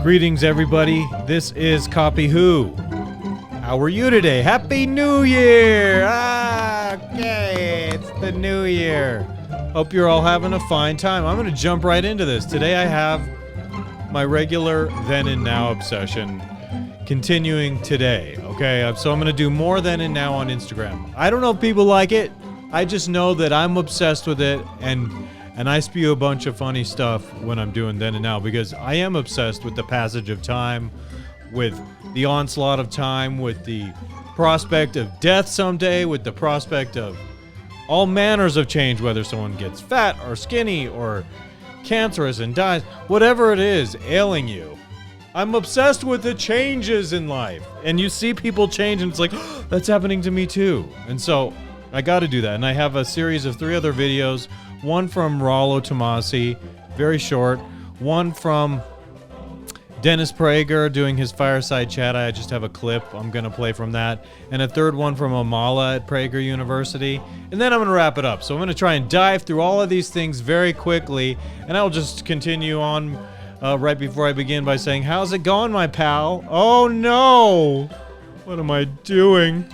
Greetings, everybody. This is Copy Who. How are you today? Happy New Year! Okay, it's the New Year. Hope you're all having a fine time. I'm going to jump right into this. Today I have my regular then and now obsession continuing today. Okay, so I'm going to do more then and now on Instagram. I don't know if people like it. I just know that I'm obsessed with it, and I spew a bunch of funny stuff when I'm doing then and now because I am obsessed with the passage of time, with the onslaught of time, with the prospect of death someday, with the prospect of all manners of change, whether someone gets fat or skinny or cancerous and dies, whatever it is ailing you. I'm obsessed with the changes in life. And you see people change and it's like, oh, that's happening to me too. And so I got to do that. And I have a series of 3 other videos. One from Rollo Tomassi, very short. One from Dennis Prager doing his Fireside Chat. I just have a clip I'm going to play from that. And a third one from Amala at Prager University. And then I'm going to wrap it up. So I'm going to try and dive through all of these things very quickly. And I'll just continue on right before I begin by saying, how's it going, my pal? Oh, no. What am I doing?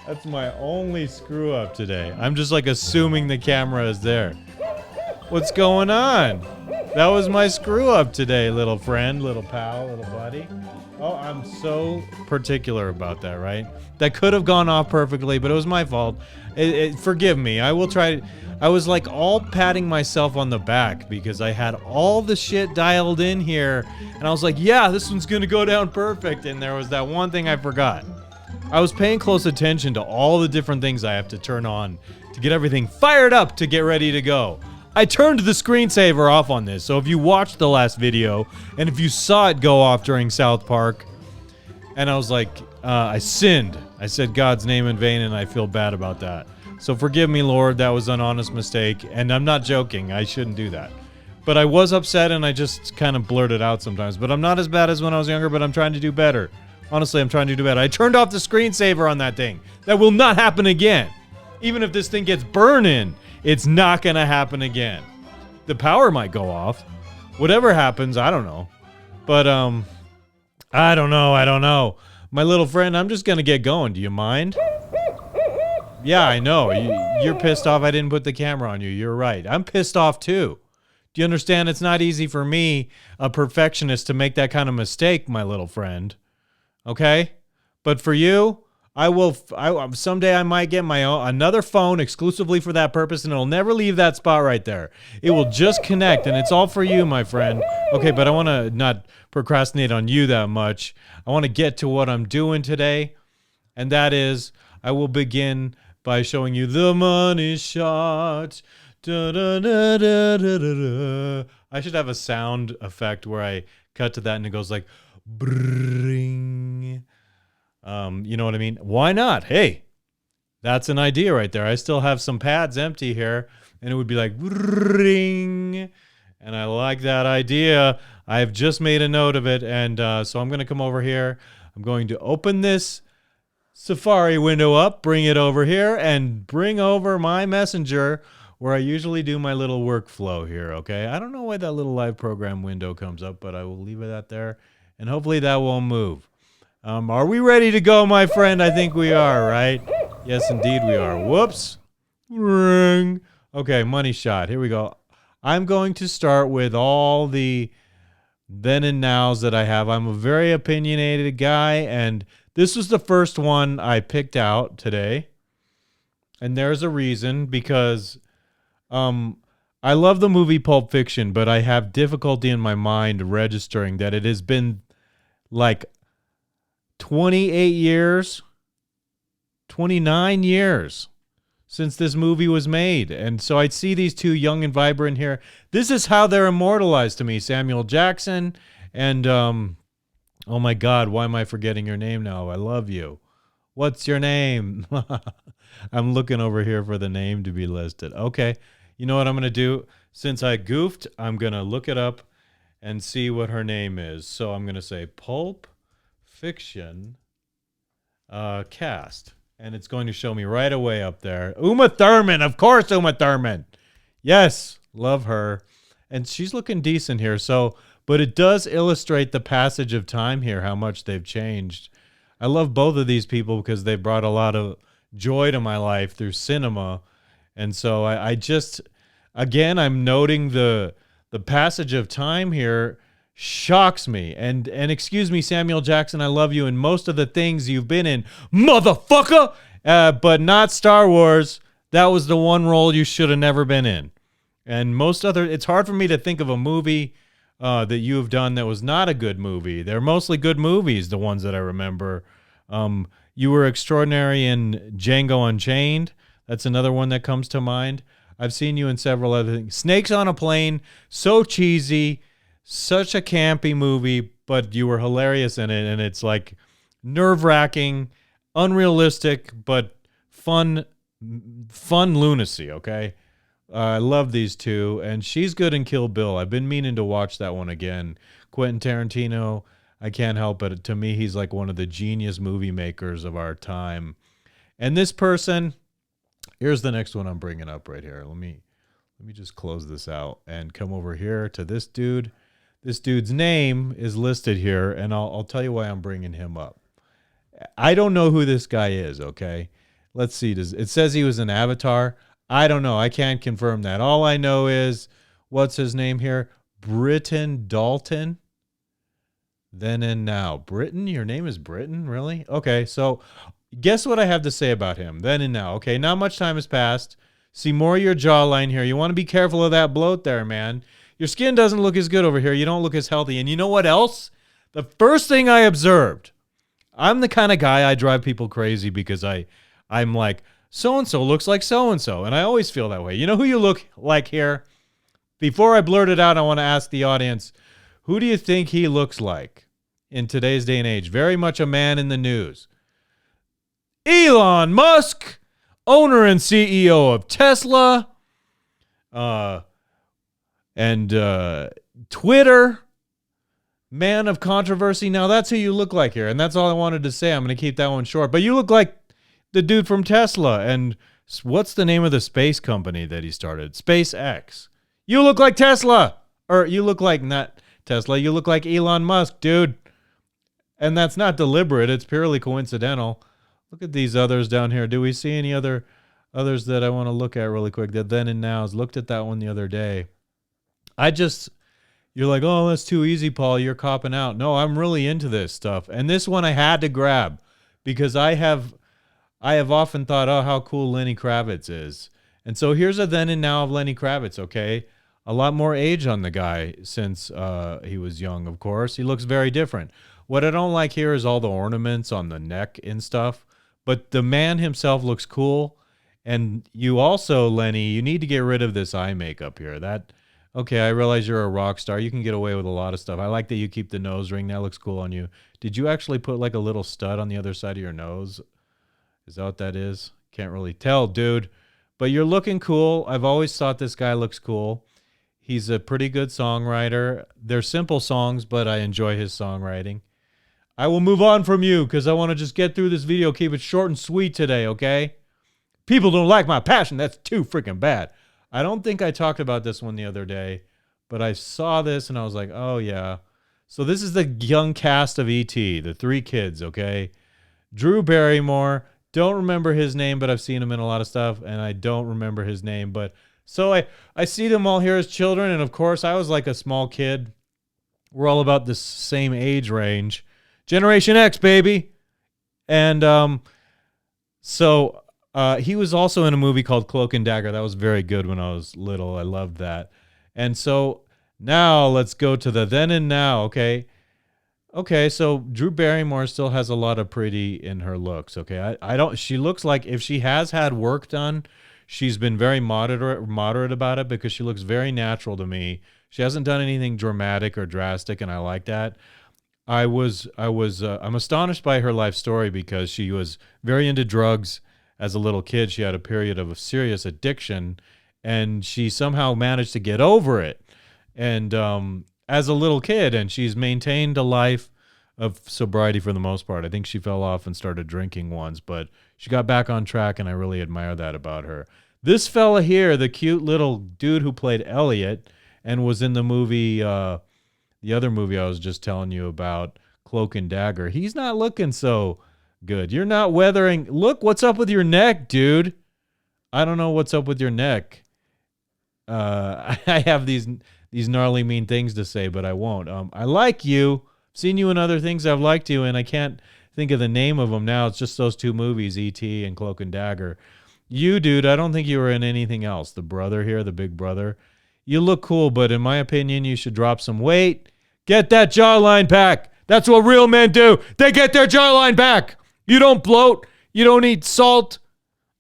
That's my only screw up today. I'm just like assuming the camera is there. What's going on? That was my screw up today, little friend, little pal, little buddy. Oh, I'm so particular about that, right? That could have gone off perfectly, but it was my fault. Forgive me. I will try. I was like all patting myself on the back because I had all the shit dialed in here. And I was like, yeah, this one's going to go down perfect. And there was that one thing I forgot. I was paying close attention to all the different things I have to turn on to get everything fired up to get ready to go. I turned the screensaver off on this, so if you watched the last video, and if you saw it go off during South Park, and I was like, I sinned. I said God's name in vain, and I feel bad about that. So forgive me, Lord, that was an honest mistake, and I'm not joking. I shouldn't do that. But I was upset, and I just kind of blurted out sometimes. But I'm not as bad as when I was younger, but I'm trying to do better. Honestly, I'm trying to do better. I turned off the screensaver on that thing. That will not happen again. Even if this thing gets burned in, it's not going to happen again. The power might go off. Whatever happens, I don't know. But, I don't know. My little friend, I'm just going to get going. Do you mind? Yeah, I know. You're pissed off I didn't put the camera on you. You're right. I'm pissed off too. Do you understand? It's not easy for me, a perfectionist, to make that kind of mistake, my little friend. Okay? But for you, someday I might get my own another phone exclusively for that purpose, and it'll never leave that spot right there. It will just connect, and it's all for you, my friend. Okay, but I want to not procrastinate on you that much. I want to get to what I'm doing today, and that is I will begin by showing you the money shot. Da, da, da, da, da, da, da. I should have a sound effect where I cut to that and it goes like bring. You know what I mean? Why not? Hey, that's an idea right there. I still have some pads empty here, and it would be like ring. And I like that idea. I've just made a note of it, and so I'm going to come over here. I'm going to open this Safari window up, bring it over here, and bring over my Messenger where I usually do my little workflow here, okay? I don't know why that little live program window comes up, but I will leave it out there, and hopefully that won't move. Are we ready to go, my friend? I think we are, right? Yes, indeed we are. Whoops. Ring. Okay, money shot. Here we go. I'm going to start with all the then and nows that I have. I'm a very opinionated guy, and this was the first one I picked out today. And there's a reason, because I love the movie Pulp Fiction, but I have difficulty in my mind registering that it has been like 28 years, 29 years since this movie was made. And so I'd see these two young and vibrant here. This is how they're immortalized to me. Samuel Jackson and, oh my God, why am I forgetting your name now? I love you. What's your name? I'm looking over here for the name to be listed. Okay. You know what I'm going to do? Since I goofed, I'm going to look it up and see what her name is. So I'm going to say Pulp Fiction cast. And it's going to show me right away up there. Uma Thurman, of course, Uma Thurman. Yes, love her. And she's looking decent here. So, but it does illustrate the passage of time here, how much they've changed. I love both of these people because they brought a lot of joy to my life through cinema. And so I just, again, I'm noting the passage of time here shocks me. And excuse me, Samuel Jackson, I love you in most of the things you've been in, motherfucker, but not Star Wars. That was the one role you should have never been in. And most other, it's hard for me to think of a movie that you have done that was not a good movie. They're mostly good movies, the ones that I remember. You were extraordinary in Django Unchained. That's another one that comes to mind. I've seen you in several other things. Snakes on a Plane, so cheesy, such a campy movie, but you were hilarious in it, and it's like nerve-wracking, unrealistic, but fun lunacy, okay? I love these two, and she's good in Kill Bill. I've been meaning to watch that one again. Quentin Tarantino, I can't help it. To me, he's like one of the genius movie makers of our time. And this person, here's the next one I'm bringing up right here. Let me just close this out and come over here to this dude. This dude's name is listed here, and I'll tell you why I'm bringing him up. I don't know who this guy is, okay? Let's see. It says he was an Avatar. I don't know. I can't confirm that. All I know is, what's his name here? Britton Dalton. Then and Now. Britton? Your name is Britton? Really? Okay, so guess what I have to say about him. Then and Now. Okay, not much time has passed. See more of your jawline here. You want to be careful of that bloat there, man. Your skin doesn't look as good over here. You don't look as healthy. And you know what else? The first thing I observed, I'm the kind of guy, I drive people crazy because I'm like, so-and-so looks like so-and-so. And I always feel that way. You know who you look like here? Before I blurt it out, I want to ask the audience, who do you think he looks like in today's day and age? Very much a man in the news. Elon Musk, owner and CEO of Tesla, and Twitter, man of controversy. Now, that's who you look like here. And that's all I wanted to say. I'm going to keep that one short. But you look like the dude from Tesla. And what's the name of the space company that he started? SpaceX. You look like Tesla. Or you look like not Tesla. You look like Elon Musk, dude. And that's not deliberate. It's purely coincidental. Look at these others down here. Do we see any others that I want to look at really quick? That Then and Nows. Looked at that one the other day. You're like, oh, that's too easy, Paul. You're copping out. No, I'm really into this stuff. And this one I had to grab because I have often thought, oh, how cool Lenny Kravitz is. And so here's a then and now of Lenny Kravitz, okay? A lot more age on the guy since he was young, of course. He looks very different. What I don't like here is all the ornaments on the neck and stuff. But the man himself looks cool. And you also, Lenny, you need to get rid of this eye makeup here. Okay, I realize you're a rock star. You can get away with a lot of stuff. I like that you keep the nose ring. That looks cool on you. Did you actually put like a little stud on the other side of your nose? Is that what that is? Can't really tell, dude. But you're looking cool. I've always thought this guy looks cool. He's a pretty good songwriter. They're simple songs, but I enjoy his songwriting. I will move on from you because I want to just get through this video. Keep it short and sweet today, okay? People don't like my passion. That's too freaking bad. I don't think I talked about this one the other day, but I saw this and I was like, oh, yeah. So this is the young cast of E.T., the three kids, okay? Drew Barrymore. Don't remember his name, but I've seen him in a lot of stuff, and I don't remember his name. But so I see them all here as children, and of course, I was like a small kid. We're all about the same age range. Generation X, baby. And so he was also in a movie called Cloak and Dagger. That was very good when I was little. I loved that. And so now let's go to the then and now, okay? Okay, so Drew Barrymore still has a lot of pretty in her looks, okay? She looks like if she has had work done, she's been very moderate about it because she looks very natural to me. She hasn't done anything dramatic or drastic, and I like that. I'm astonished by her life story because she was very into drugs as a little kid. She had a period of serious addiction, and she somehow managed to get over it. And as a little kid, and she's maintained a life of sobriety for the most part. I think she fell off and started drinking once, but she got back on track, and I really admire that about her. This fella here, the cute little dude who played Elliot, and was in the movie, the other movie I was just telling you about, Cloak and Dagger. He's not looking so good. You're not weathering. Look, what's up with your neck, dude? I don't know what's up with your neck. I have these gnarly mean things to say, but I won't. I like you. I've seen you in other things I've liked you, and I can't think of the name of them now. It's just those two movies, E.T. and Cloak and Dagger. You, dude, I don't think you were in anything else. The brother here, the big brother. You look cool, but in my opinion, you should drop some weight. Get that jawline back. That's what real men do. They get their jawline back. You don't bloat. You don't eat salt.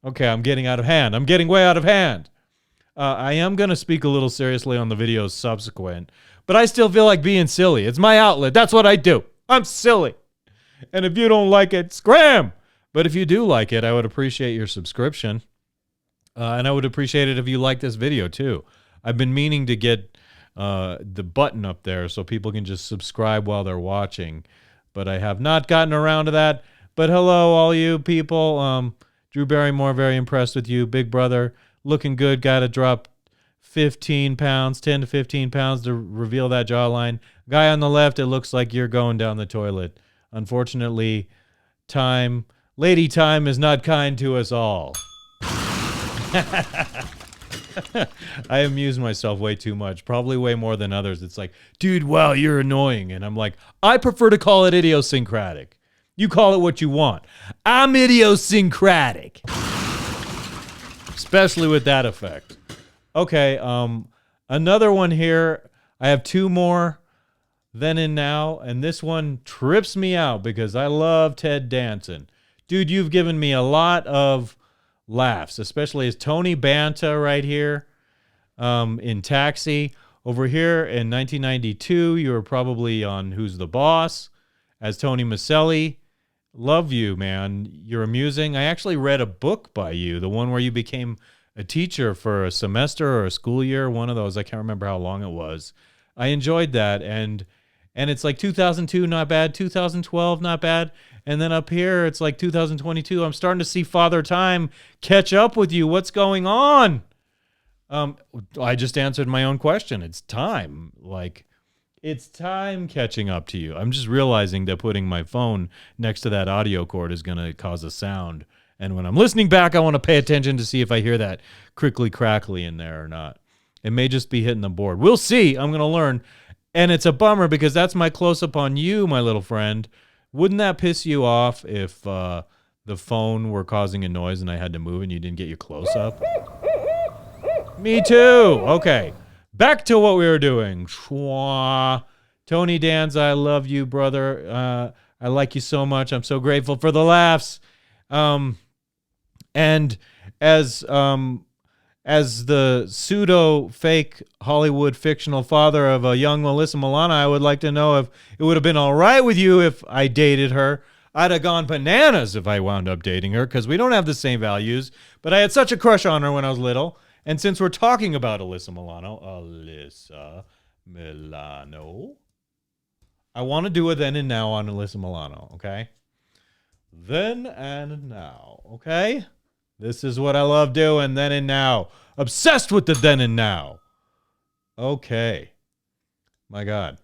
Okay, I'm getting out of hand. I'm getting way out of hand. I am going to speak a little seriously on the videos subsequent, but I still feel like being silly. It's my outlet. That's what I do. I'm silly. And if you don't like it, scram. But if you do like it, I would appreciate your subscription. And I would appreciate it if you like this video too. I've been meaning to get the button up there so people can just subscribe while they're watching, but I have not gotten around to that. But hello, all you people. Drew Barrymore, very impressed with you. Big brother, looking good. Got to drop 15 pounds, 10 to 15 pounds to reveal that jawline. Guy on the left, it looks like you're going down the toilet. Unfortunately, Lady Time is not kind to us all. I amuse myself way too much, probably way more than others. It's like, dude, wow, you're annoying. And I'm like, I prefer to call it idiosyncratic. You call it what you want. I'm idiosyncratic. Especially with that effect. Okay, another one here. I have two more, Then and Now, and this one trips me out because I love Ted Danson. Dude, you've given me a lot of laughs, especially as Tony Banta right here in Taxi. Over here in 1992, you were probably on Who's the Boss as Tony Maselli. Love you, man. You're amusing. I actually read a book by you, the one where you became a teacher for a semester or a school year, one of those. I can't remember how long it was. I enjoyed that, and it's like 2002, not bad. 2012, not bad. And then up here, it's like 2022. I'm starting to see Father Time catch up with you. What's going on? I just answered my own question. It's time. It's time catching up to you. I'm just realizing that putting my phone next to that audio cord is going to cause a sound. And when I'm listening back, I want to pay attention to see if I hear that crickly crackly in there or not. It may just be hitting the board. We'll see. I'm going to learn. And it's a bummer because that's my close-up on you, my little friend. Wouldn't that piss you off if the phone were causing a noise and I had to move and you didn't get your close-up? Me too. Okay. Back to what we were doing. Schwa. Tony Danza, I love you, brother. I like you so much. I'm so grateful for the laughs. And as the pseudo-fake Hollywood fictional father of a young Melissa Milano, I would like to know if it would have been all right with you if I dated her. I'd have gone bananas if I wound up dating her because we don't have the same values. But I had such a crush on her when I was little. And since we're talking about Alyssa Milano, I want to do a Then and Now on Alyssa Milano, okay? Then and Now, okay? This is what I love doing, Then and Now. Obsessed with the Then and Now. Okay. My God.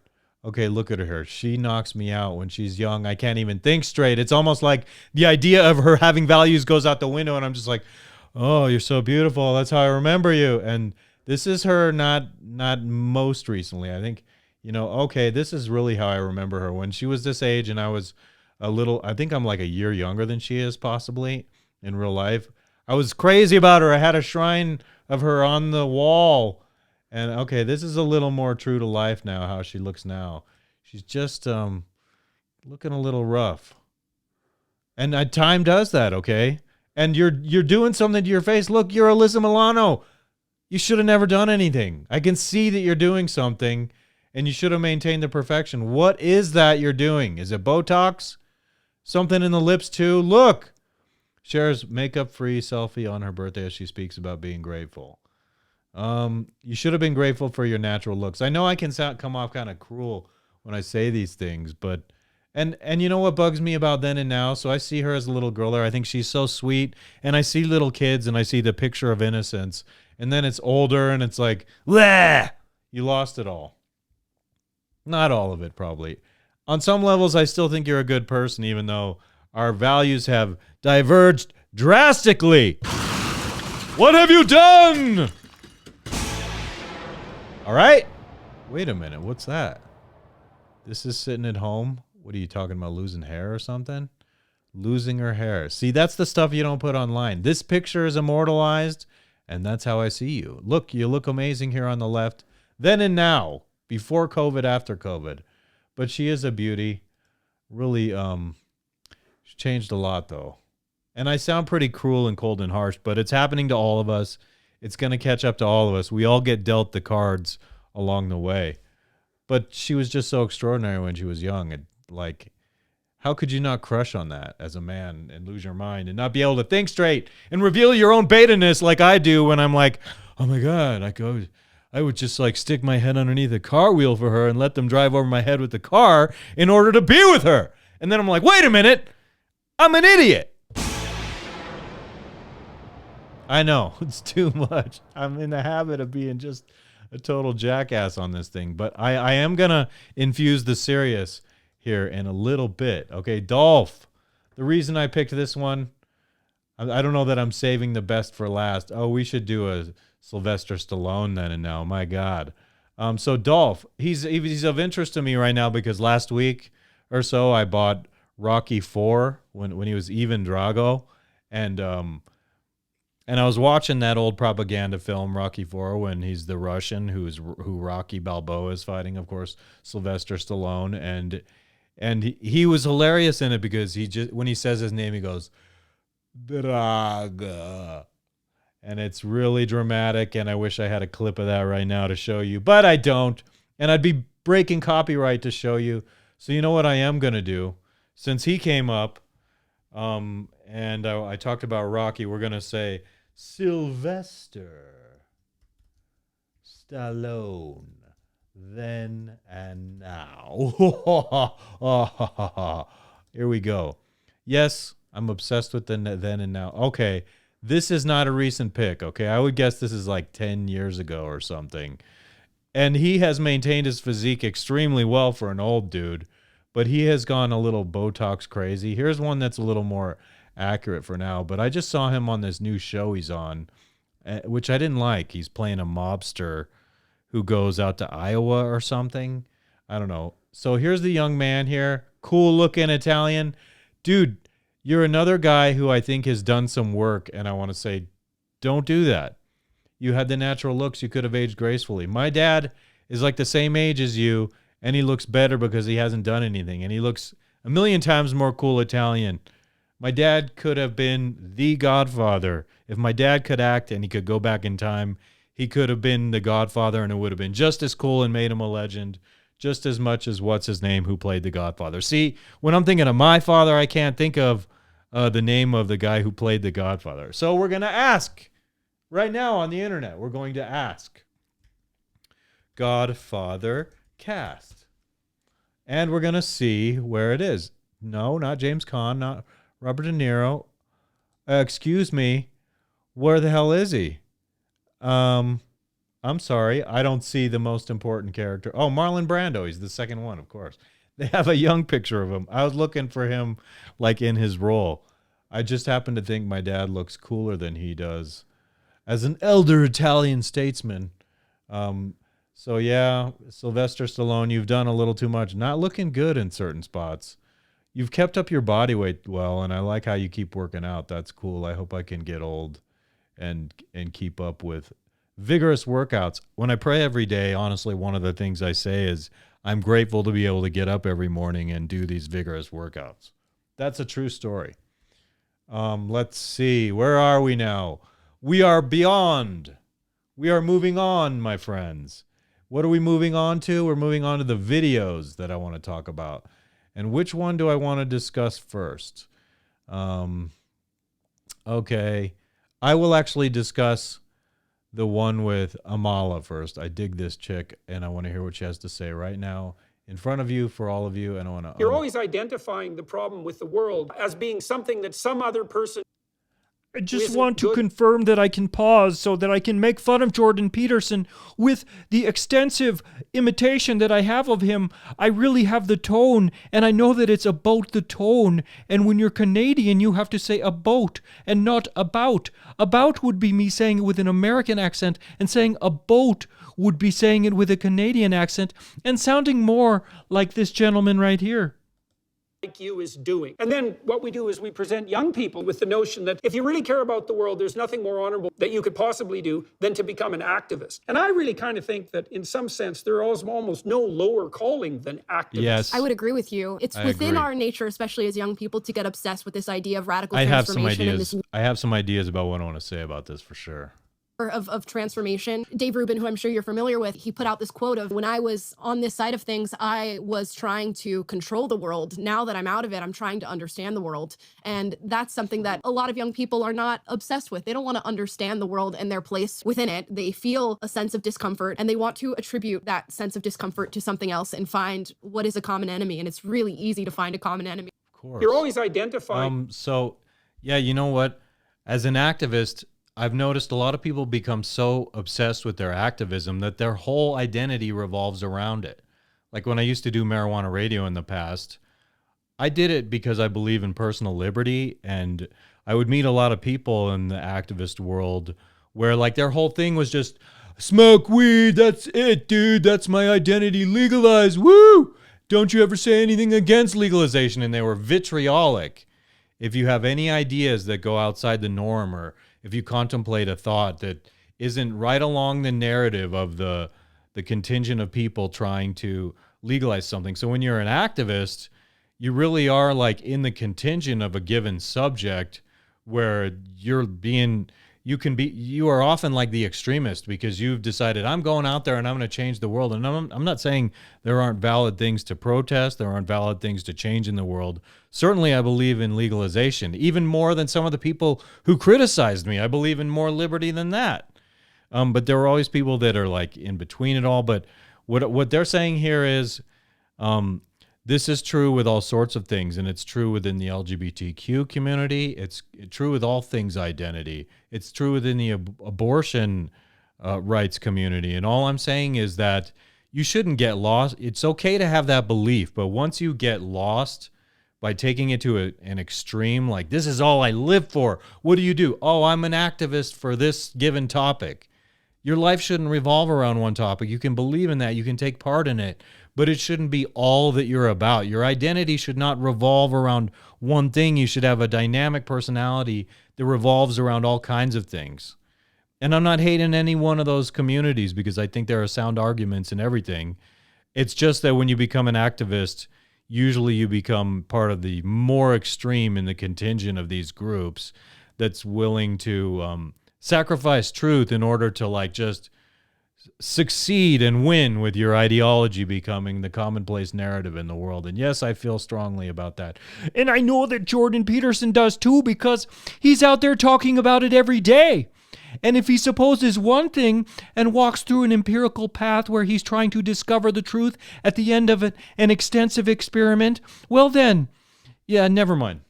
Okay, look at her. She knocks me out when she's young. I can't even think straight. It's almost like the idea of her having values goes out the window, and I'm just like, oh, you're so beautiful. That's how I remember you. And this is her not most recently. I think, okay, this is really how I remember her. When she was this age and I was I think I'm like a year younger than she is possibly in real life. I was crazy about her. I had a shrine of her on the wall. And okay, this is a little more true to life now, how she looks now. She's just looking a little rough. And time does that, okay? And you're doing something to your face. Look, you're Alyssa Milano. You should have never done anything. I can see that you're doing something, and you should have maintained the perfection. What is that you're doing? Is it Botox? Something in the lips, too? Look! Shares makeup-free selfie on her birthday as she speaks about being grateful. You should have been grateful for your natural looks. I know I can come off kind of cruel when I say these things, but... And you know what bugs me about Then and Now? So I see her as a little girl there. I think she's so sweet. And I see little kids and I see the picture of innocence. And then it's older and it's like, bleh! You lost it all. Not all of it, probably. On some levels, I still think you're a good person, even though our values have diverged drastically. What have you done? All right. Wait a minute. What's that? This is sitting at home. What are you talking about? Losing hair or something? Losing her hair. See, that's the stuff you don't put online. This picture is immortalized, and that's how I see you. Look, you look amazing here on the left. Then and now. Before COVID, after COVID. But she is a beauty. Really, she's changed a lot, though. And I sound pretty cruel and cold and harsh, but it's happening to all of us. It's going to catch up to all of us. We all get dealt the cards along the way. But she was just so extraordinary when she was young. And, like, how could you not crush on that as a man and lose your mind and not be able to think straight and reveal your own beta-ness like I do when I'm like, oh, my God, I would just, like, stick my head underneath a car wheel for her and let them drive over my head with the car in order to be with her. And then I'm like, wait a minute, I'm an idiot. I know, it's too much. I'm in the habit of being just a total jackass on this thing. But I am going to infuse the serious here in a little bit. Okay, Dolph. The reason I picked this one, I don't know that I'm saving the best for last. Oh, we should do a Sylvester Stallone then and now. My God. So Dolph, he's of interest to me right now because last week or so I bought Rocky IV when he was Ivan Drago. And I was watching that old propaganda film, Rocky IV, when he's the Russian who Rocky Balboa is fighting, of course, Sylvester Stallone. And he was hilarious in it because he just, when he says his name, he goes, Draga. And it's really dramatic, and I wish I had a clip of that right now to show you, but I don't. And I'd be breaking copyright to show you. So you know what I am going to do? Since he came up, and I talked about Rocky, we're going to say, Sylvester Stallone, then and now. Here we go. Yes, I'm obsessed with the then and now. Okay, this is not a recent pick, okay? I would guess this is like 10 years ago or something. And he has maintained his physique extremely well for an old dude, but he has gone a little Botox crazy. Here's one that's a little more accurate for now, but I just saw him on this new show he's on, which I didn't like. He's playing a mobster who goes out to Iowa or something. I don't know. So here's the young man here. Cool looking Italian. Dude, you're another guy who I think has done some work, and I want to say, don't do that. You had the natural looks. You could have aged gracefully. My dad is like the same age as you, and he looks better because he hasn't done anything, and he looks a million times more cool Italian. My dad could have been the Godfather. If my dad could act and he could go back in time, he could have been the Godfather, and it would have been just as cool and made him a legend, just as much as what's his name who played the Godfather. See, when I'm thinking of my father, I can't think of the name of the guy who played the Godfather. So we're going to ask right now on the internet. We're going to ask Godfather cast. And we're going to see where it is. No, not James Caan, not Robert De Niro. Excuse me. Where the hell is he? I'm sorry. I don't see the most important character. Oh, Marlon Brando. He's the second one, of course. They have a young picture of him. I was looking for him like in his role. I just happen to think my dad looks cooler than he does as an elder Italian statesman. So yeah, Sylvester Stallone, you've done a little too much. Not looking good in certain spots. You've kept up your body weight well, and I like how you keep working out. That's cool. I hope I can get old and keep up with vigorous workouts. When I pray every day, honestly, one of the things I say is I'm grateful to be able to get up every morning and do these vigorous workouts. That's a true story. Let's see. Where are we now? We are beyond. We are moving on, my friends. What are we moving on to? We're moving on to the videos that I want to talk about. And which one do I want to discuss first? Okay. I will actually discuss the one with Amala first. I dig this chick, and I want to hear what she has to say right now in front of you, for all of you, and I want to... You're always identifying the problem with the world as being something that some other person... I just want to confirm that I can pause so that I can make fun of Jordan Peterson with the extensive imitation that I have of him. I really have the tone, and I know that it's about the tone. And when you're Canadian, you have to say about and not about. About would be me saying it with an American accent, and saying about would be saying it with a Canadian accent and sounding more like this gentleman right here. Like you is doing. And then what we do is we present young people with the notion that if you really care about the world, there's nothing more honorable that you could possibly do than to become an activist. And I really kind of think that in some sense, there is almost no lower calling than activist. Yes. I would agree with you. It's within our nature, especially as young people, to get obsessed with this idea of radical I have transformation. I have some ideas about what I want to say about this for sure. Of transformation. Dave Rubin, who I'm sure you're familiar with, he put out this quote of, when I was on this side of things, I was trying to control the world. Now that I'm out of it, I'm trying to understand the world. And that's something that a lot of young people are not obsessed with. They don't want to understand the world and their place within it. They feel a sense of discomfort, and they want to attribute that sense of discomfort to something else and find what is a common enemy. And it's really easy to find a common enemy. Of course. You're always identifying. So, yeah, you know what? As an activist, I've noticed a lot of people become so obsessed with their activism that their whole identity revolves around it. Like when I used to do marijuana radio in the past, I did it because I believe in personal liberty, and I would meet a lot of people in the activist world where like their whole thing was just smoke weed, that's it, dude, that's my identity, legalize, woo! Don't you ever say anything against legalization? And they were vitriolic. If you have any ideas that go outside the norm, or if you contemplate a thought that isn't right along the narrative of the contingent of people trying to legalize something. So when you're an activist, you really are like in the contingent of a given subject where you are often like the extremist because you've decided I'm going out there and I'm going to change the world. And I'm not saying there aren't valid things to protest. There aren't valid things to change in the world. Certainly I believe in legalization, even more than some of the people who criticized me. I believe in more liberty than that. But there are always people that are like in between it all. But what they're saying here is this is true with all sorts of things, and it's true within the LGBTQ community. It's true with all things identity. It's true within the abortion rights community. And all I'm saying is that you shouldn't get lost. It's okay to have that belief, but once you get lost by taking it to an extreme, like this is all I live for, what do? Oh, I'm an activist for this given topic. Your life shouldn't revolve around one topic. You can believe in that. You can take part in it. But it shouldn't be all that you're about. Your identity should not revolve around one thing. You should have a dynamic personality that revolves around all kinds of things. And I'm not hating any one of those communities because I think there are sound arguments in everything. It's just that when you become an activist, usually you become part of the more extreme in the contingent of these groups that's willing to sacrifice truth in order to like just succeed and win with your ideology becoming the commonplace narrative in the world. And yes, I feel strongly about that. And I know that Jordan Peterson does too, because he's out there talking about it every day. And if he supposes one thing and walks through an empirical path where he's trying to discover the truth at the end of an extensive experiment, well then, yeah, never mind.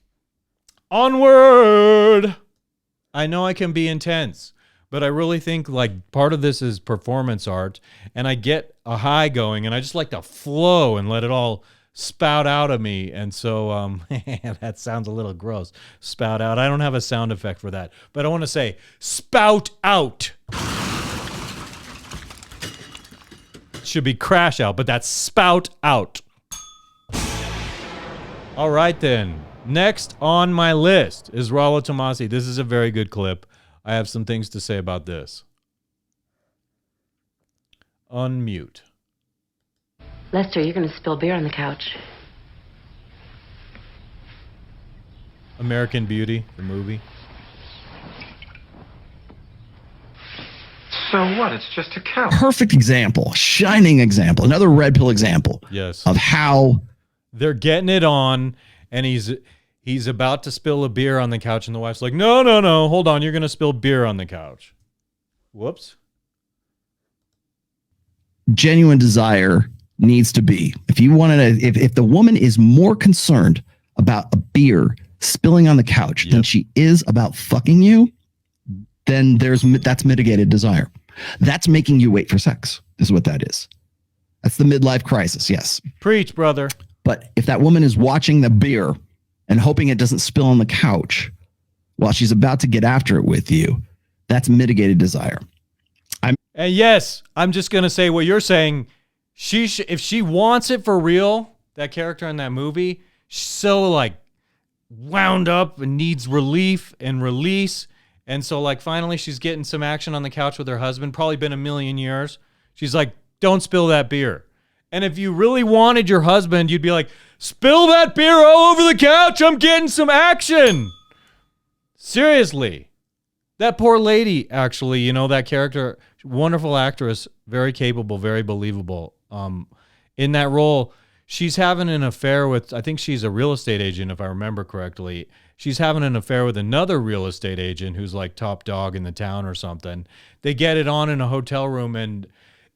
Onward! I know I can be intense, but I really think like part of this is performance art, and I get a high going, and I just like to flow and let it all spout out of me. And so that sounds a little gross. Spout out. I don't have a sound effect for that, but I want to say spout out. Should be crash out, but that's spout out. All right then. Next on my list is Rollo Tomassi. This is a very good clip. I have some things to say about this. Unmute. Lester, you're going to spill beer on the couch. American Beauty, the movie. So what? It's just a couch. Perfect example, shining example, another red pill example. Yes. Of how they're getting it on, and he's about to spill a beer on the couch, and the wife's like, no, hold on, you're going to spill beer on the couch. Whoops. Genuine desire needs to be. If you wanted to, if the woman is more concerned about a beer spilling on the couch than she is about fucking you, then that's mitigated desire. That's making you wait for sex, is what that is. That's the midlife crisis, yes. Preach, brother. But if that woman is watching the beer and hoping it doesn't spill on the couch while she's about to get after it with you, that's mitigated desire. And yes, I'm just going to say what you're saying. If she wants it for real, that character in that movie, she's so like wound up and needs relief and release. And so like finally she's getting some action on the couch with her husband, probably been a million years. She's like, don't spill that beer. And if you really wanted your husband, you'd be like, spill that beer all over the couch. I'm getting some action. Seriously. That poor lady, actually, you know, that character, wonderful actress, very capable, very believable. In that role, she's having an affair with, I think she's a real estate agent, if I remember correctly. She's having an affair with another real estate agent who's like top dog in the town or something. They get it on in a hotel room, and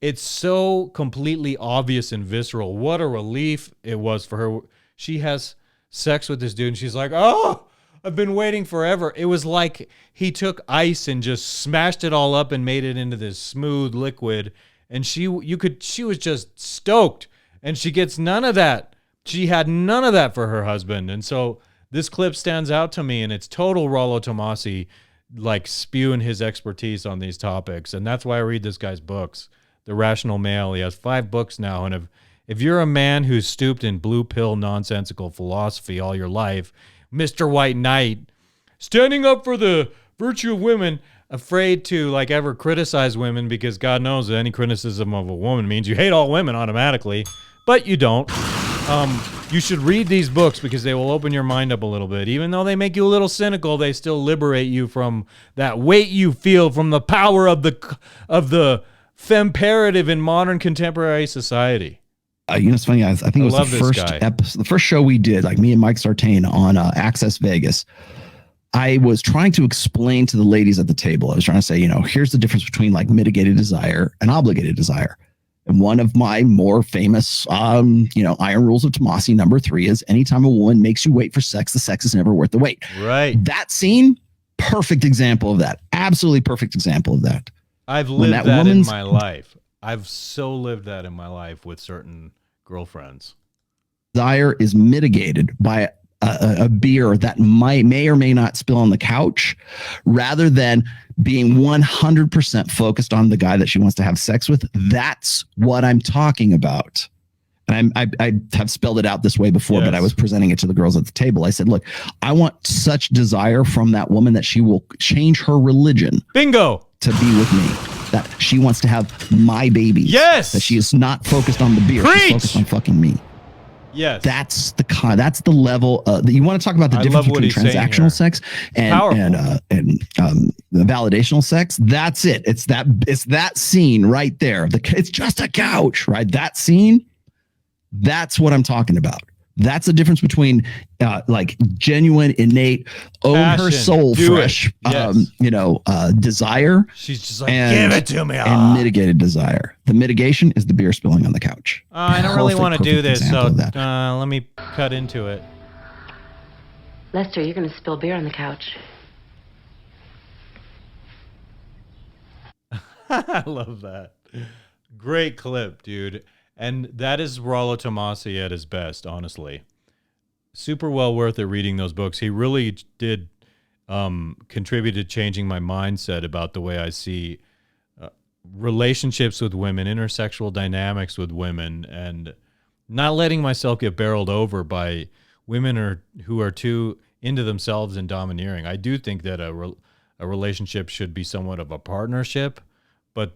it's so completely obvious and visceral. What a relief it was for her. She has sex with this dude, and she's like, oh, I've been waiting forever. It was like he took ice and just smashed it all up and made it into this smooth liquid. And she was just stoked. And she gets none of that. She had none of that for her husband. And so this clip stands out to me, and it's total Rollo Tomassi, like spewing his expertise on these topics. And that's why I read this guy's books. The Rational Male. He has 5 books now. And if you're a man who's stooped in blue pill nonsensical philosophy all your life, Mr. White Knight, standing up for the virtue of women, afraid to like ever criticize women because God knows that any criticism of a woman means you hate all women automatically, but you don't. You should read these books because they will open your mind up a little bit. Even though they make you a little cynical, they still liberate you from that weight you feel from the power of the femperative in modern contemporary society. You know, it's funny. I think it was the first show we did, like me and Mike Sartain on Access Vegas. I was trying to explain to the ladies at the table. I was trying to say, you know, here's the difference between like mitigated desire and obligated desire. And one of my more famous, iron rules of Tomassi, number 3 is anytime a woman makes you wait for sex, the sex is never worth the wait. Right. That scene, perfect example of that. Absolutely perfect example of that. I've lived that in my life. I've so lived that in my life with certain girlfriends. Desire is mitigated by a beer that may or may not spill on the couch, rather than being 100% focused on the guy that she wants to have sex with. That's what I'm talking about. And I have spelled it out this way before, but I was presenting it to the girls at the table. I said, look, I want such desire from that woman that she will change her religion. Bingo. To be with me. That she wants to have my baby. Yes. That she is not focused on the beer. Preach. She's focused on fucking me. Yes. That's the level that you want to talk about the difference between transactional sex and validational sex. That's it. It's that scene right there. It's just a couch, right? That scene. That's what I'm talking about. That's the difference between like genuine, innate, own passion, her soul fresh, desire. She's just like, give it to me. And mitigated desire. The mitigation is the beer spilling on the couch. I don't really want to do this, so let me cut into it. Lester, you're going to spill beer on the couch. I love that. Great clip, dude. And that is Rollo Tomassi at his best, honestly. Super well worth it reading those books. He really did contribute to changing my mindset about the way I see relationships with women, intersexual dynamics with women, and not letting myself get barreled over by women who are too into themselves and domineering. I do think that a relationship should be somewhat of a partnership, but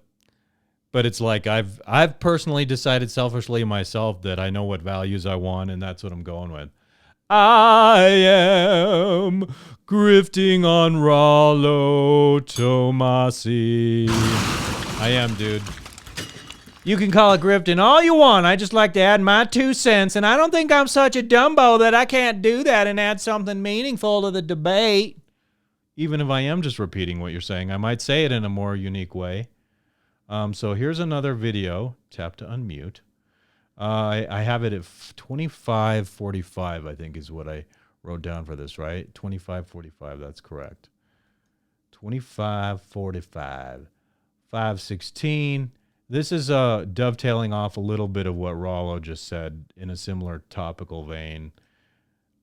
it's like I've personally decided selfishly myself that I know what values I want, and that's what I'm going with. I am grifting on Rollo Tomassi. I am, dude. You can call it grifting all you want. I just like to add my 2 cents, and I don't think I'm such a dumbo that I can't do that and add something meaningful to the debate. Even if I am just repeating what you're saying, I might say it in a more unique way. So here's another video. Tap to unmute. I have it at 25:45, I think is what I wrote down for this, right? 2545, that's correct. 2545. 516. This is dovetailing off a little bit of what Rollo just said in a similar topical vein.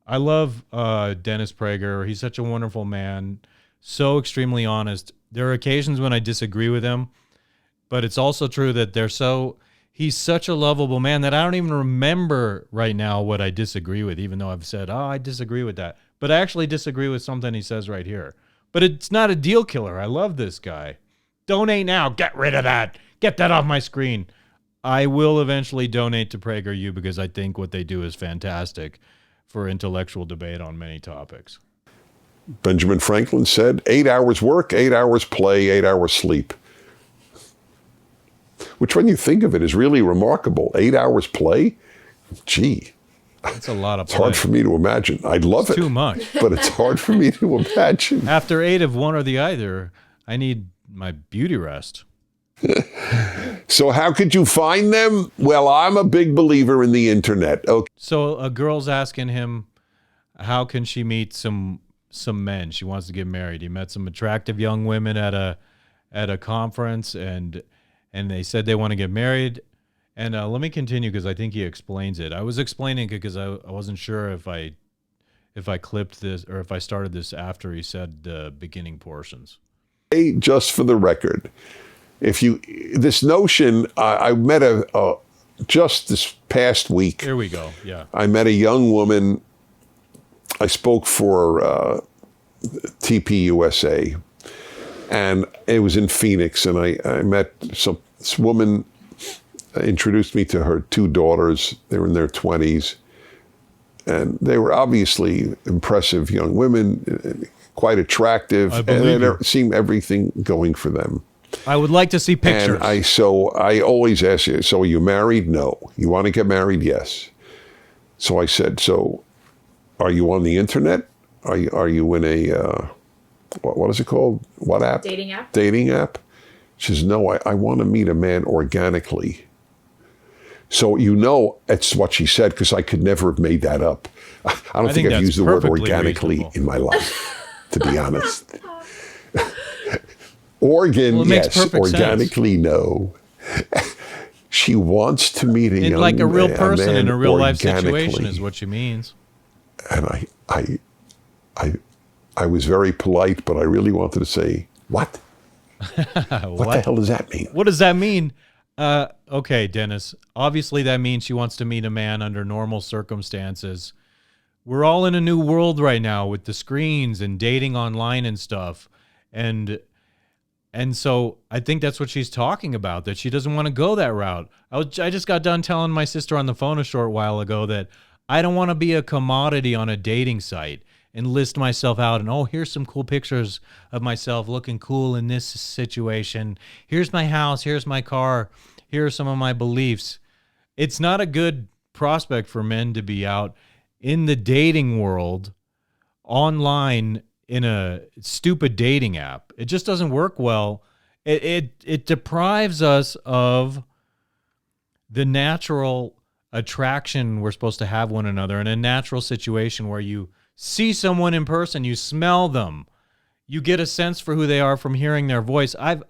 I love Dennis Prager. He's such a wonderful man, so extremely honest. There are occasions when I disagree with him, but it's also true that he's such a lovable man that I don't even remember right now what I disagree with, even though I've said, I disagree with that. But I actually disagree with something he says right here. But it's not a deal killer. I love this guy. Donate now. Get rid of that. Get that off my screen. I will eventually donate to Prager U because I think what they do is fantastic for intellectual debate on many topics. Benjamin Franklin said, 8 hours work, 8 hours play, 8 hours sleep. Which, when you think of it, is really remarkable. 8 hours play? Gee. That's a lot of play. It's hard for me to imagine. I'd love it. Too much. But it's hard for me to imagine. After 8 of one or the other, I need my beauty rest. So how could you find them? Well, I'm a big believer in the internet. Okay. So a girl's asking him, how can she meet some men? She wants to get married. He met some attractive young women at a conference, and they said they want to get married. And let me continue because I think he explains it. I was explaining it because I wasn't sure if I clipped this or if I started this after he said the beginning portions. Just for the record, this notion, I met just this past week. Here we go. Yeah. I met a young woman. I spoke for TPUSA, and it was in Phoenix, and I met this woman. Introduced me to her 2 daughters. They were in their 20s, and they were obviously impressive young women, quite attractive, and there seemed everything going for them. I would like to see pictures. And I always ask you, so are you married? No. You want to get married? Yes. So I said, so are you on the internet? Are you in a, what is it called? What app? Dating app. Dating app? She says, no, I want to meet a man organically. So it's what she said, because I could never have made that up. I don't think I've used the word organically in my life, to be honest. Organ, yes. Organically, sense. No. She wants to meet a young man. Like a real person in a real life situation is what she means. And I was very polite, but I really wanted to say, what? What the hell does that mean? What does that mean? Okay, Dennis. Obviously, that means she wants to meet a man under normal circumstances. We're all in a new world right now with the screens and dating online and stuff. And so I think that's what she's talking about, that she doesn't want to go that route. I just got done telling my sister on the phone a short while ago that I don't want to be a commodity on a dating site and list myself out and, oh, here's some cool pictures of myself looking cool in this situation. Here's my house. Here's my car. Here are some of my beliefs. It's not a good prospect for men to be out in the dating world online in a stupid dating app. It just doesn't work well. It deprives us of the natural attraction we're supposed to have one another in a natural situation where you see someone in person, you smell them, you get a sense for who they are from hearing their voice. I've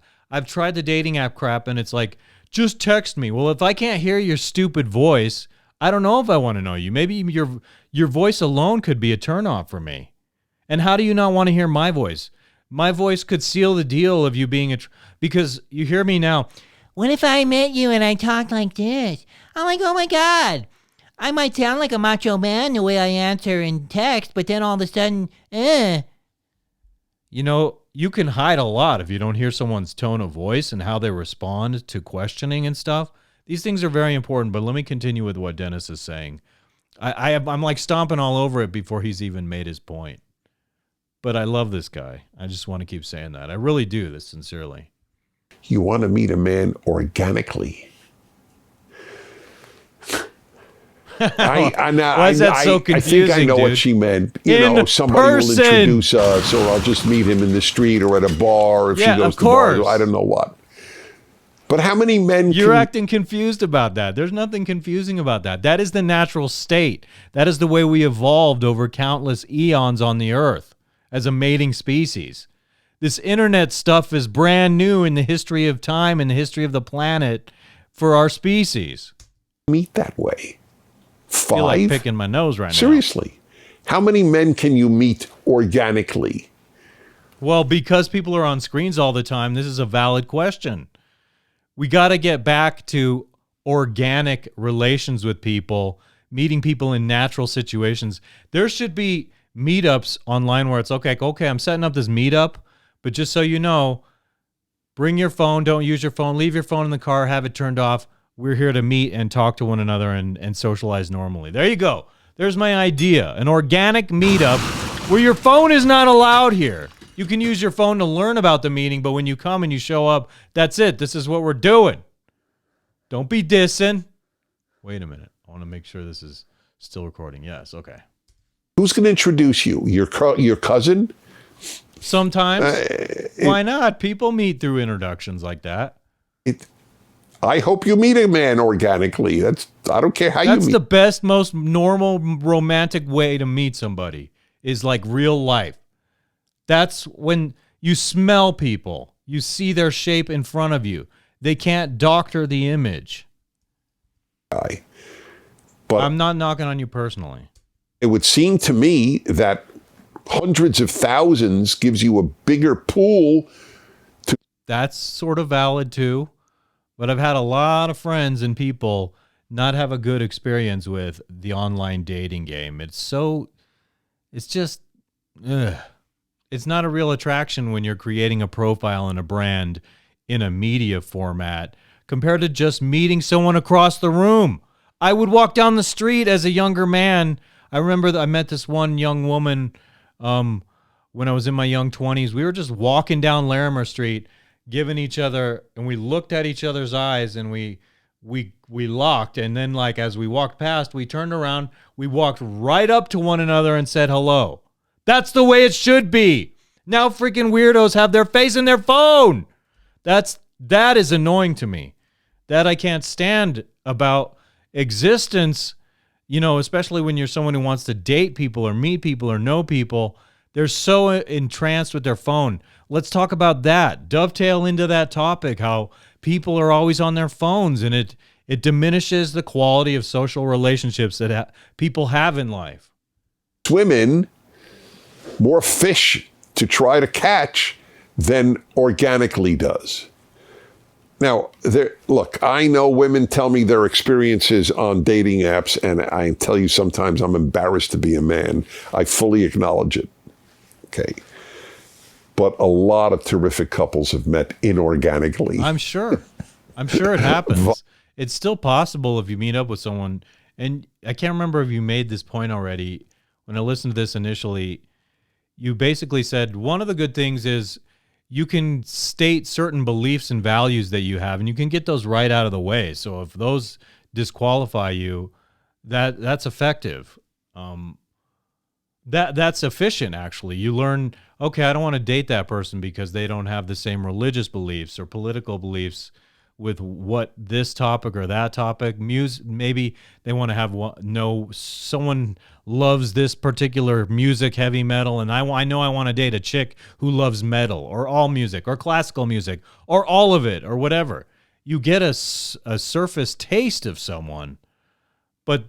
tried the dating app crap, and it's like, just text me. Well, if I can't hear your stupid voice, I don't know if I want to know you. Maybe your voice alone could be a turnoff for me. And how do you not want to hear my voice? My voice could seal the deal of you being because you hear me now. What if I met you and I talked like this? I'm like, oh my God. I might sound like a macho man the way I answer in text, but then all of a sudden, You know, you can hide a lot if you don't hear someone's tone of voice and how they respond to questioning and stuff. These things are very important, but let me continue with what Dennis is saying. I'm like stomping all over it before he's even made his point. But I love this guy. I just want to keep saying that. I really do this sincerely. You want to meet a man organically. Why is that so confusing, I think I know what she meant. Somebody will introduce us, or I'll just meet him in the street or at a bar if she goes to the bar. I don't know what. But how many men You're acting confused about that. There's nothing confusing about that. That is the natural state. That is the way we evolved over countless eons on the earth as a mating species. This internet stuff is brand new in the history of time and the history of the planet for our species. meet that way? I feel like 5? picking my nose right now. Seriously. How many men can you meet organically? Well, because people are on screens all the time, this is a valid question. We got to get back to organic relations with people, meeting people in natural situations. There should be meetups online where it's okay, I'm setting up this meetup, but just so you know, bring your phone, don't use your phone, leave your phone in the car, have it turned off. We're here to meet and talk to one another and socialize normally. There you go. There's my idea. An organic meetup where your phone is not allowed here. You can use your phone to learn about the meeting, but when you come and you show up, that's it. This is what we're doing. Don't be dissing. Wait a minute. I want to make sure this is still recording. Yes, okay. Who's going to introduce you? Your cousin? Sometimes. Why not? People meet through introductions like that. I hope you meet a man organically. I don't care how you meet. That's the best, most normal, romantic way to meet somebody is like real life. That's when you smell people. You see their shape in front of you. They can't doctor the image. But I'm not knocking on you personally. It would seem to me that hundreds of thousands gives you a bigger pool. That's sort of valid too. But I've had a lot of friends and people not have a good experience with the online dating game. It's just, it's not a real attraction when you're creating a profile and a brand in a media format compared to just meeting someone across the room. I would walk down the street as a younger man. I remember that I met this one young woman when I was in my young 20s. We were just walking down Larimer Street, giving each other, and we looked at each other's eyes, and we locked. And then, like, as we walked past, we turned around, we walked right up to one another and said hello. That's the way it should be. Now freaking weirdos have their face in their phone. That is annoying to me. That I can't stand about existence, especially when you're someone who wants to date people or meet people or know people. They're so entranced with their phone. Let's talk about that. Dovetail into that topic, how people are always on their phones, and it diminishes the quality of social relationships that people have in life. Women, more fish to try to catch than organically does. Now, look, I know women tell me their experiences on dating apps, and I tell you sometimes I'm embarrassed to be a man. I fully acknowledge it. Okay. But a lot of terrific couples have met inorganically. I'm sure it happens. It's still possible if you meet up with someone. And I can't remember if you made this point already. When I listened to this initially, you basically said one of the good things is you can state certain beliefs and values that you have, and you can get those right out of the way. So if those disqualify you, that's effective. That's efficient, actually. You learn, okay, I don't want to date that person because they don't have the same religious beliefs or political beliefs with what this topic or that topic. Maybe they want to have someone loves this particular music, heavy metal, and I know I want to date a chick who loves metal or all music or classical music or all of it or whatever. You get a surface taste of someone, but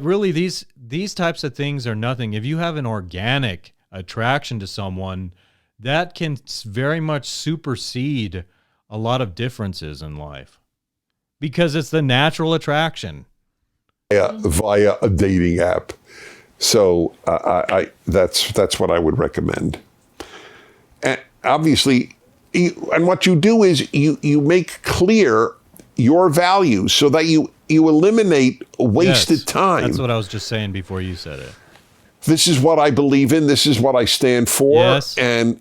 really, these types of things are nothing. If you have an organic attraction to someone, that can very much supersede a lot of differences in life because it's the natural attraction. Via a dating app. So that's what I would recommend. And obviously, and what you do is you make clear your values so that you eliminate wasted time. That's what I was just saying before you said it. This is what I believe in. This is what I stand for. Yes. And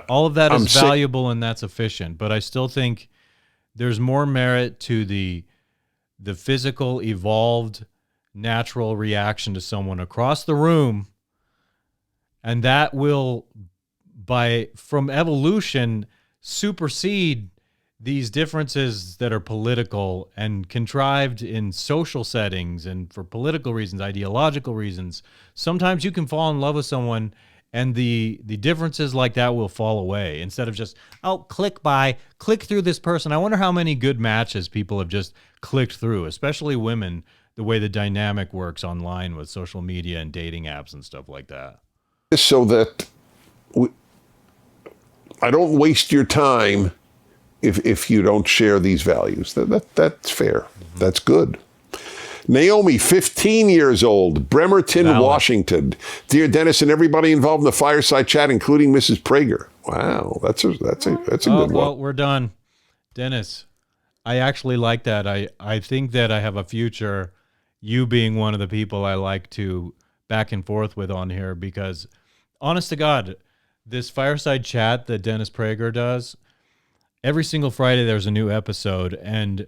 all of that is valuable and that's efficient. But I still think there's more merit to the physical, evolved, natural reaction to someone across the room. And that will, from evolution, supersede these differences that are political and contrived in social settings and for political reasons, ideological reasons, sometimes you can fall in love with someone and the differences like that will fall away instead of just, oh, click through this person. I wonder how many good matches people have just clicked through, especially women, the way the dynamic works online with social media and dating apps and stuff like that. So that I don't waste your time if you don't share these values. That's fair. Mm-hmm. That's good. Naomi, 15 years old, Bremerton, Washington. Dear Dennis and everybody involved in the Fireside Chat, including Mrs. Prager. Wow, that's a good one. Well, we're done. Dennis, I actually like that. I think that I have a future, you being one of the people I like to back and forth with on here, because honest to God, this Fireside Chat that Dennis Prager does, every single Friday there's a new episode, and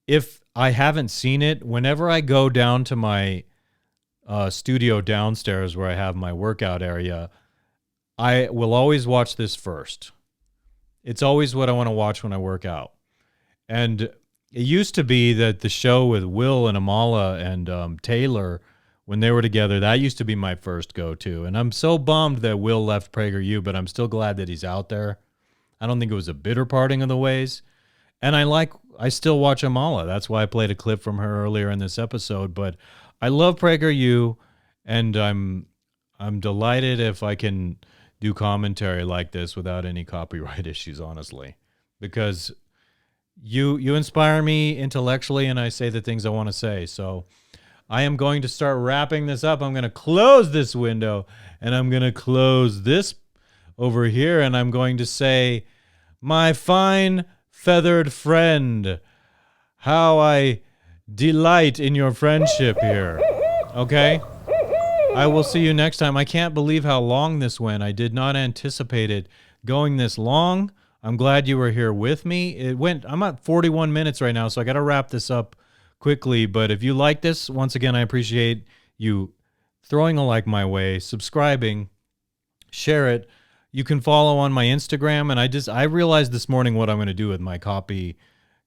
if I haven't seen it, whenever I go down to my studio downstairs where I have my workout area, I will always watch this first. It's always what I want to watch when I work out. And it used to be that the show with Will and Amala and Taylor, when they were together, that used to be my first go-to. And I'm so bummed that Will left Prager U, but I'm still glad that he's out there. I don't think it was a bitter parting of the ways. And I still watch Amala. That's why I played a clip from her earlier in this episode. But I love Prager U, and I'm delighted if I can do commentary like this without any copyright issues, honestly. Because you inspire me intellectually, and I say the things I want to say. So I am going to start wrapping this up. I'm going to close this window, and I'm going to close this over here, and I'm going to say, my fine feathered friend, how I delight in your friendship here. Okay? I will see you next time. I can't believe how long this went. I did not anticipate it going this long. I'm glad you were here with me. I'm at 41 minutes right now, so I got to wrap this up quickly. But if you like this, once again, I appreciate you throwing a like my way, subscribing, share it. You can follow on my Instagram, and I realized this morning what I'm going to do with my Copy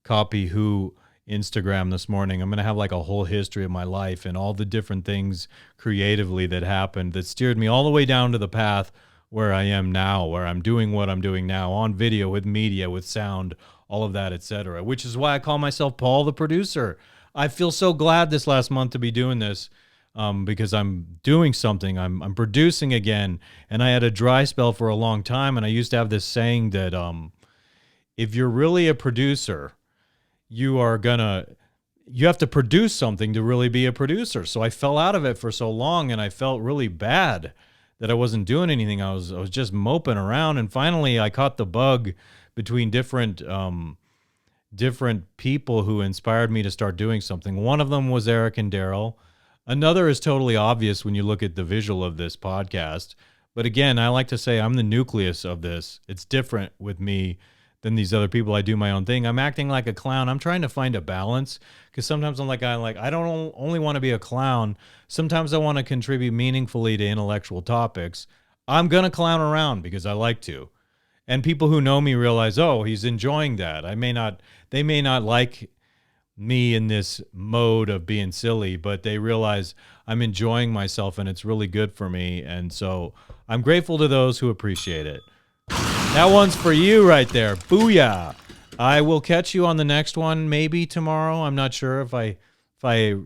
Who Instagram this morning. I'm going to have like a whole history of my life and all the different things creatively that happened that steered me all the way down to the path where I am now, where I'm doing what I'm doing now on video, with media, with sound, all of that, etc. Which is why I call myself Paul the Producer. I feel so glad this last month to be doing this. Because I'm doing something, I'm producing again, and I had a dry spell for a long time, and I used to have this saying that if you're really a producer, you have to produce something to really be a producer. So I fell out of it for so long, and I felt really bad that I wasn't doing anything. I was just moping around, and finally I caught the bug between different people who inspired me to start doing something. One of them was Eric and Daryl. Another is totally obvious when you look at the visual of this podcast. But again, I like to say I'm the nucleus of this. It's different with me than these other people. I do my own thing. I'm acting like a clown. I'm trying to find a balance, because sometimes I don't only want to be a clown. Sometimes I want to contribute meaningfully to intellectual topics. I'm going to clown around because I like to. And people who know me realize, oh, he's enjoying that. They may not like me in this mode of being silly, but they realize I'm enjoying myself and it's really good for me. And so I'm grateful to those who appreciate it. That one's for you right there. Booyah. I will catch you on the next one, maybe tomorrow. I'm not sure if I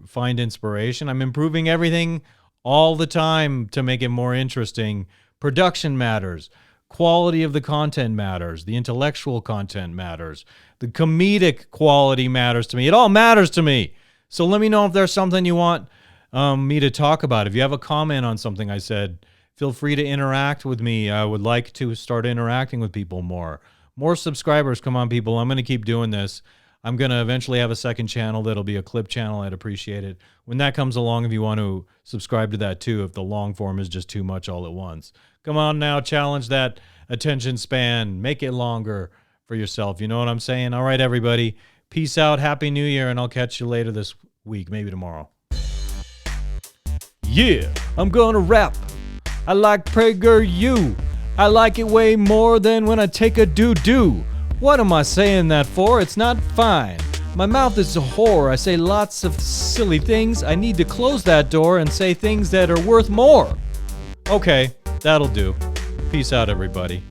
find inspiration. I'm improving everything all the time to make it more interesting. Production matters. Quality of the content matters. The intellectual content matters. The comedic quality matters to me. It all matters to me. So let me know if there's something you want me to talk about. If you have a comment on something I said, feel free to interact with me. I would like to start interacting with people more. More subscribers. Come on, people. I'm going to keep doing this. I'm going to eventually have a second channel that'll be a clip channel. I'd appreciate it. When that comes along, if you want to subscribe to that too, if the long form is just too much all at once. Come on now, challenge that attention span. Make it longer for yourself. You know what I'm saying? All right, everybody. Peace out. Happy New Year, and I'll catch you later this week, maybe tomorrow. Yeah, I'm gonna rap. I like Prager U. I like it way more than when I take a doo-doo. What am I saying that for? It's not fine. My mouth is a whore. I say lots of silly things. I need to close that door and say things that are worth more. Okay, that'll do. Peace out, everybody.